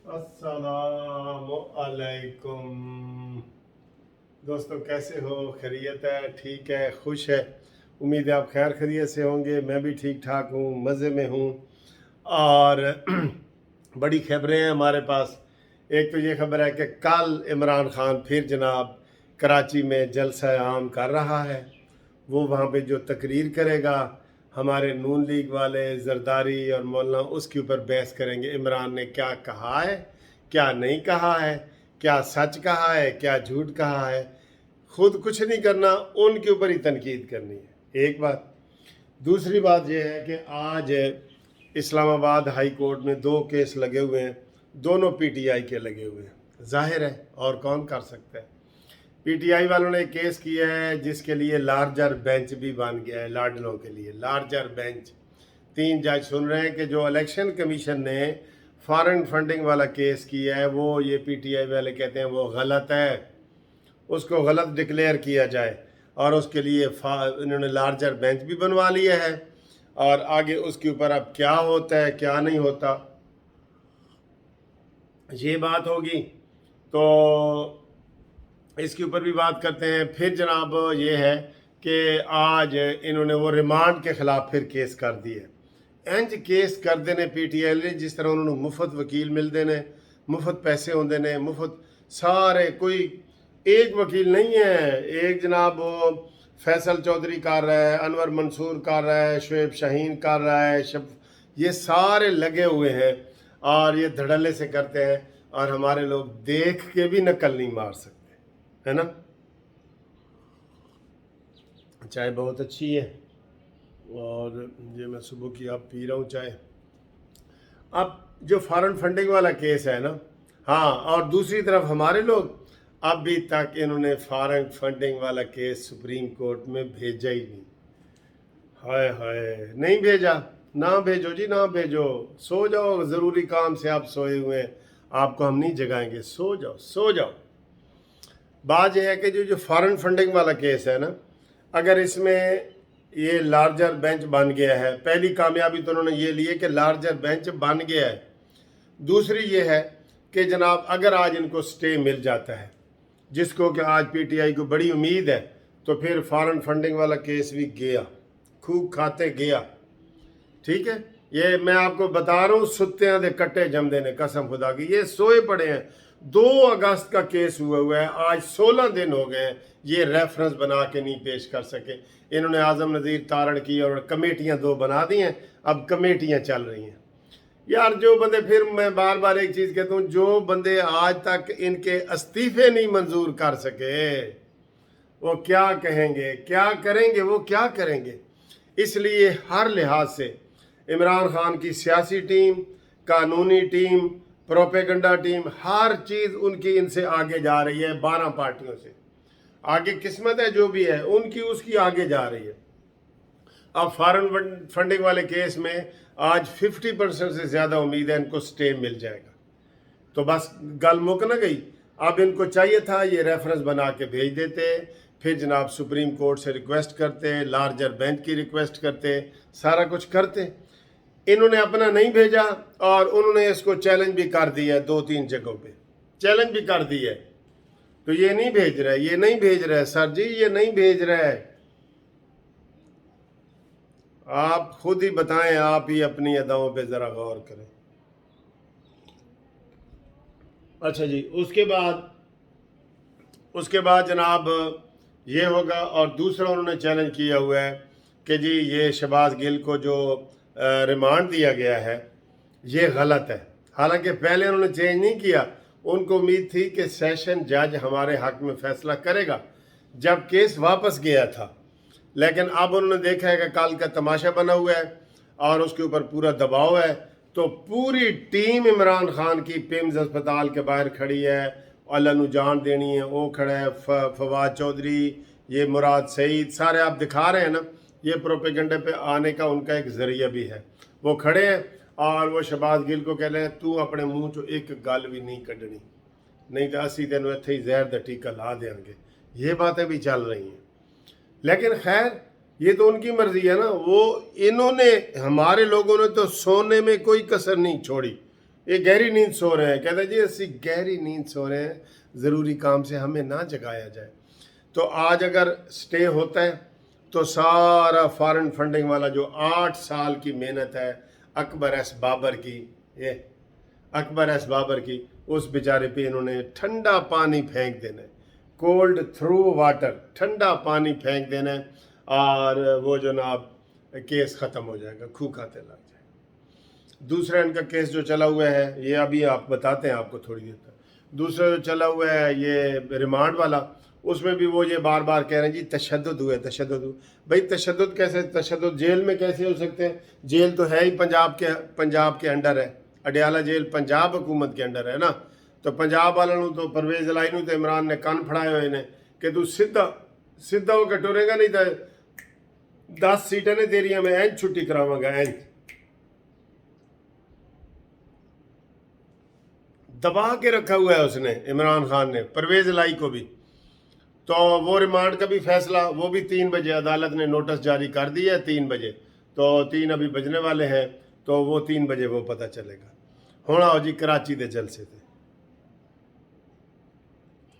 अस्सलामु अलैकुम दोस्तों, कैसे हो? खैरियत है? ठीक है, खुश है। उम्मीद है आप खैर खैरियत से होंगे। मैं भी ठीक ठाक हूँ, मज़े में हूँ। और बड़ी खबरें हैं हमारे पास। एक तो ये खबर है कि कल इमरान खान फिर जनाब कराची में जलसा आम कर रहा है। वो वहाँ पे जो तकरीर करेगा, हमारे नून लीग वाले जरदारी और मौलाना उसके ऊपर बहस करेंगे। इमरान ने क्या कहा है, क्या नहीं कहा है, क्या सच कहा है, क्या झूठ कहा है। खुद कुछ नहीं करना, उनके ऊपर ही तनकीद करनी है, एक बात। दूसरी बात यह है कि आज इस्लामाबाद हाई कोर्ट में 2 केस लगे हुए हैं, दोनों पीटीआई के लगे हुए हैं। जाहिर है, और कौन कर सकता है। पीटीआई वालों ने केस किया है जिसके लिए लार्जर बेंच भी बन गया है। लाडलों के लिए लार्जर बेंच 3 जज सुन रहे हैं कि जो इलेक्शन कमीशन ने फॉरेन फंडिंग वाला केस किया है, वो ये पीटीआई वाले कहते हैं वो गलत है, उसको गलत डिक्लेयर किया जाए। और उसके लिए इन्होंने लार्जर बेंच भी बनवा लिया है। और आगे उसके ऊपर अब क्या होता है क्या नहीं होता, ये बात होगी। तो इसके ऊपर भी बात करते हैं। फिर जनाब ये है कि आज इन्होंने वो रिमांड के ख़िलाफ़ फिर केस कर दिए। इंज केस कर देने पीटीआई ने, जिस तरह उन्होंने मुफ्त वकील मिलते ने, मुफ्त पैसे होंगे ने, मुफ्त सारे। कोई एक वकील नहीं है, एक जनाब फैसल चौधरी कर रहा है, अनवर मंसूर कर रहा है, शुएब शाहीन कर रहा है, ये सारे लगे हुए हैं और ये धड़ल्ले से करते हैं। और हमारे लोग देख के भी नकल नहीं मार सकते, है ना। चाय बहुत अच्छी है और ये मैं सुबह की अब पी रहा हूँ चाय। अब जो फॉरेन फंडिंग वाला केस है ना, हाँ, और दूसरी तरफ हमारे लोग अभी तक इन्होंने फॉरेन फंडिंग वाला केस सुप्रीम कोर्ट में भेजा ही नहीं। हाय हाय, नहीं भेजा। ना भेजो जी, ना भेजो। सो जाओ, ज़रूरी काम से आप सोए हुए हैं, आपको हम नहीं जगाएंगे। सो जाओ, सो जाओ। बात यह है कि जो फॉरेन फंडिंग वाला केस है ना, अगर इसमें ये लार्जर बेंच बन गया है, पहली कामयाबी तो उन्होंने ये ली है कि लार्जर बेंच बन गया है। दूसरी ये है कि जनाब अगर आज इनको स्टे मिल जाता है, जिसको कि आज पीटीआई को बड़ी उम्मीद है, तो फिर फॉरेन फंडिंग वाला केस भी गया, खूब खाते गया। ठीक है, ये मैं आपको बता रहा हूँ, सुत्तियां दे कट्टे जमदे ने, कसम खुदा की। ये सोए पड़े हैं। 2 अगस्त का केस हुआ है, आज 16 दिन हो गए हैं, ये रेफरेंस बना के नहीं पेश कर सके। इन्होंने आजम नज़ीर तारण की और कमेटियां 2 बना दी हैं, अब कमेटियां चल रही हैं। यार जो बंदे, फिर मैं बार बार एक चीज़ कहता हूँ, जो बंदे आज तक इनके इस्तीफे नहीं मंजूर कर सके, वो क्या कहेंगे, क्या करेंगे, वो क्या करेंगे। इसलिए हर लिहाज से इमरान खान की सियासी टीम, कानूनी टीम, प्रोपेगंडा टीम, हर चीज़ उनकी इनसे आगे जा रही है। 12 पार्टियों से आगे, किस्मत है जो भी है उनकी, उसकी आगे जा रही है। अब फॉरेन फंडिंग वाले केस में आज 50% से ज़्यादा उम्मीद है इनको स्टे मिल जाएगा। तो बस गल मुक न गई। अब इनको चाहिए था ये रेफरेंस बना के भेज देते, फिर जनाब सुप्रीम कोर्ट से रिक्वेस्ट करते, लार्जर बेंच की रिक्वेस्ट करते, सारा कुछ करते। इन्होंने अपना नहीं भेजा और उन्होंने इसको चैलेंज भी कर दिया, 2-3 जगहों पे चैलेंज भी कर दिया। तो ये नहीं भेज रहा है, ये नहीं भेज रहा है सर जी, ये नहीं भेज रहा है। आप खुद ही बताएं, आप ही अपनी अदाओं पे ज़रा गौर करें। अच्छा जी, उसके बाद जनाब ये होगा। और दूसरा उन्होंने चैलेंज किया हुआ है कि जी ये शहबाज गिल को जो रिमांड दिया गया है ये गलत है। हालांकि पहले उन्होंने चेंज नहीं किया, उनको उम्मीद थी कि सेशन जज हमारे हक में फैसला करेगा जब केस वापस गया था। लेकिन अब उन्होंने देखा है कि कल का तमाशा बना हुआ है और उसके ऊपर पूरा दबाव है। तो पूरी टीम इमरान खान की पिम्स अस्पताल के बाहर खड़ी है, अल्लाह नू जान देनी है, वो खड़ा है, फवाद चौधरी, ये मुराद सईद, सारे आप दिखा रहे हैं ना। ये प्रोपेगेंडा पे आने का उनका एक ज़रिया भी है। वो खड़े हैं और वो शहबाज गिल को कह रहे हैं तू अपने मुँह चो एक गल भी नहीं कढ़नी, नहीं तो असी तेन इत्थे ही जहर दा टीका ला देंगे। ये बातें भी चल रही हैं। लेकिन खैर ये तो उनकी मर्जी है ना। वो इन्होंने, हमारे लोगों ने तो सोने में कोई कसर नहीं छोड़ी। ये गहरी नींद सो रहे हैं, कहते जी असी गहरी नींद सो रहे हैं, ज़रूरी काम से हमें ना जगाया जाए। तो आज अगर स्टे होता है तो सारा फॉरेन फंडिंग वाला जो 8 साल की मेहनत है अकबर एस बाबर की, ये अकबर एस बाबर की, उस बेचारे पे इन्होंने ठंडा पानी फेंक देना है, कोल्ड थ्रू वाटर, ठंडा पानी फेंक देना है, और वो जनाब केस ख़त्म हो जाएगा, खूह खाते लग जाएगा। दूसरा इनका केस जो चला हुआ है, ये अभी आप बताते हैं आपको थोड़ी देर तक, दूसरा जो चला हुआ है ये रिमांड वाला, उसमें भी वो ये बार बार कह रहे हैं जी तशद्दुद हुआ है, तशद्दुद हुआ। भाई तशद्दुद कैसे, तशद्दुद जेल में कैसे हो सकते हैं? जेल तो है ही पंजाब के अंडर है, अडियाला जेल पंजाब हुकूमत के अंडर है ना। तो पंजाब वालों तो परवेज इलाही तो इमरान ने कान फड़ाए हुए ने कि तू सीधा होकर टुरेगा, नहीं तो 10 सीटें ने तेरिया मैं इंज छुट्टी करावांगा, इंज दबा के रखा हुआ है उसने, इमरान खान ने परवेज इलाही को भी। तो वो रिमांड का भी फैसला, वो भी 3 बजे अदालत ने नोटिस जारी कर दिया है, 3 बजे, तो 3 अभी बजने वाले हैं, तो वो 3 बजे वो पता चलेगा। होना हो जी कराची के जलसे थे,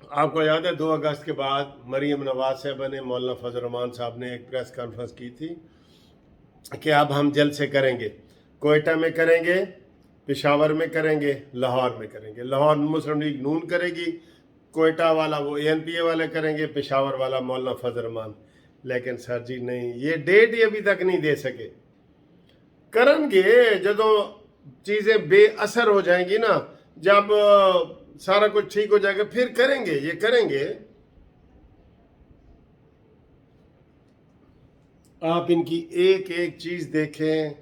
आपको याद है 2 अगस्त के बाद मरीम नवाज साहब ने, मौलाना फजल रहमान साहब ने एक प्रेस कॉन्फ्रेंस की थी कि अब हम जलसे करेंगे, कोयटा में करेंगे, पेशावर में करेंगे, लाहौर में करेंगे। लाहौर मुस्लिम लीग नून करेगी, कोयटा वाला वो ANPA वाले करेंगे, पेशावर वाला मौलाना फजल रहमान। लेकिन सर जी नहीं, ये डेट ही अभी तक नहीं दे सके। करेंगे जदों चीज़ें बेअसर हो जाएंगी ना, जब सारा कुछ ठीक हो जाएगा फिर करेंगे, ये करेंगे। आप इनकी एक एक चीज़ देखें,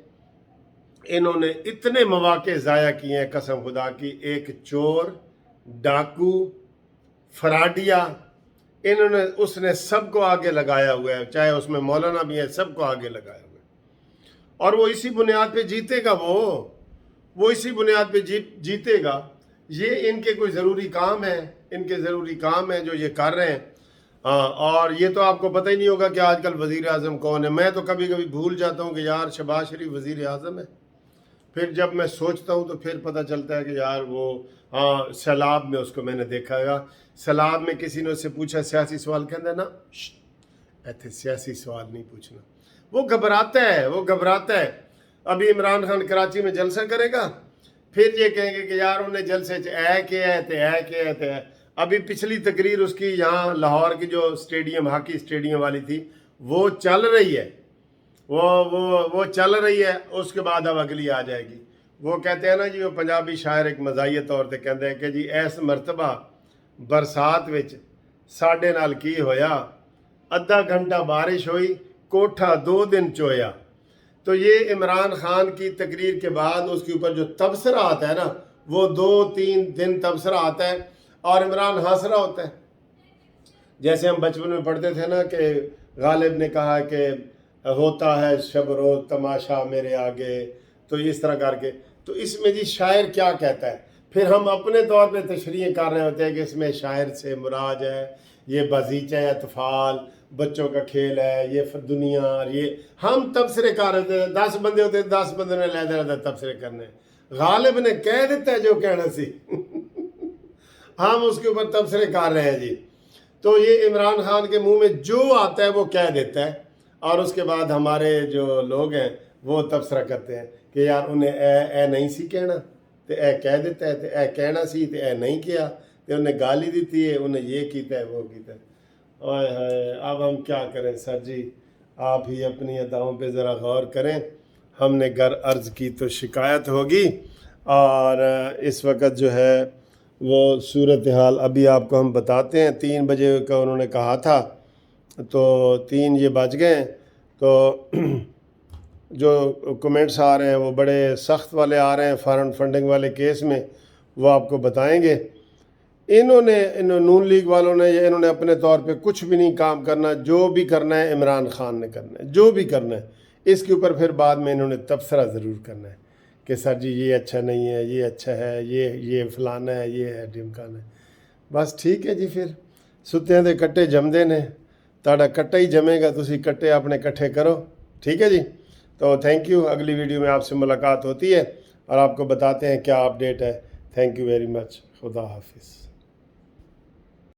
इन्होंने इतने मौके ज़ाया किए हैं कसम खुदा की। एक चोर, डाकू, फराडिया, इन्होंने उसने सबको आगे लगाया हुआ है, चाहे उसमें मौलाना भी है, सबको आगे लगाया हुआ है। और वो इसी बुनियाद पे जीतेगा, वो इसी बुनियाद पे जीतेगा। ये इनके कोई ज़रूरी काम है, इनके ज़रूरी काम है जो ये कर रहे हैं। हाँ, और ये तो आपको पता ही नहीं होगा कि आजकल वज़ीर आज़म कौन है। मैं तो कभी कभी भूल जाता हूँ कि यार शहबाज शरीफ वज़ीर आज़म है, फिर जब मैं सोचता हूँ तो फिर पता चलता है कि यार वो, हाँ, सैलाब में उसको मैंने देखा है। सैलाब में किसी ने उससे पूछा सियासी सवाल, कहता ना ऐसे सियासी सवाल नहीं पूछना। वो घबराता है। अभी इमरान खान कराची में जलसा करेगा, फिर ये कहेंगे कि यार उन्हें जलसे ऐ के है। अभी पिछली तकरीर उसकी यहाँ लाहौर की जो स्टेडियम, हॉकी स्टेडियम वाली थी, वो चल रही है, वो चल रही है। उसके बाद अब अगली आ जाएगी। वो कहते हैं ना जी, वो पंजाबी शायर एक मज़ाहिया तौर पर कहते हैं कि जी इस मरतबा बरसात विच साडे नाल की होया, अद्धा घंटा बारिश हुई, कोठा 2 दिन चोया। तो ये इमरान खान की तकरीर के बाद उसके ऊपर जो तबसरा आता है ना, वो 2-3 दिन तबसरा आता है और इमरान हंस रहा होता है। जैसे हम बचपन में पढ़ते थे ना कि गालिब ने कहा कि होता है शब रोज़ तमाशा मेरे आगे, तो इस तरह करके। तो इसमें जी शायर क्या कहता है, फिर हम अपने तौर पे तशरीह कर रहे होते हैं कि इसमें शायर से मुराद है ये बगीचा अतफाल, बच्चों का खेल है, ये दुनिया, ये हम तबसरे कर रहे थे। 10 बंदे होते, 10 बंदे ने लहदा रहता तबसरे करने। गालिब ने कह देता है जो कहना सी हम उसके ऊपर तबसरे कर रहे हैं जी। तो ये इमरान खान के मुंह में जो आता है वो कह देता है, और उसके बाद हमारे जो लोग हैं वो तबसरा करते हैं कि यार उन्हें ए नहीं सी कहना, तो ए कह देता है, तो ए कहना सी तो ए नहीं किया, तो उन्हें गाली दी है, उन्हें ये किया है, वो किया है। ओए हाय, अब हम क्या करें सर जी, आप ही अपनी अदाओं पे ज़रा गौर करें। हमने घर अर्ज़ की तो शिकायत होगी, और इस वक्त जो है वो सूरत हाल अभी आपको हम बताते हैं। 3 बजे का उन्होंने कहा था, तो 3 ये बज गए। तो जो कमेंट्स आ रहे हैं वो बड़े सख्त वाले आ रहे हैं फॉरेन फंडिंग वाले केस में, वो आपको बताएंगे। इन्होंने नून लीग वालों ने, इन्होंने अपने तौर पे कुछ भी नहीं काम करना, जो भी करना है इमरान खान ने करना है, जो भी करना है। इसके ऊपर फिर बाद में इन्होंने तबसरा ज़रूर करना है कि सर जी ये अच्छा नहीं है, ये अच्छा है, ये फलाना है, ये है ढिमकाना है। बस ठीक है जी, फिर सुत्तियां दे कट्टे जमदे ने, ताड़ा कट्टा ही जमेगा, तुसी कट्टे अपने कट्ठे करो। ठीक है जी, तो थैंक यू। अगली वीडियो में आपसे मुलाकात होती है। اور آپ کو بتاتے ہیں کیا اپڈیٹ ہے. Thank you very much. خدا حافظ.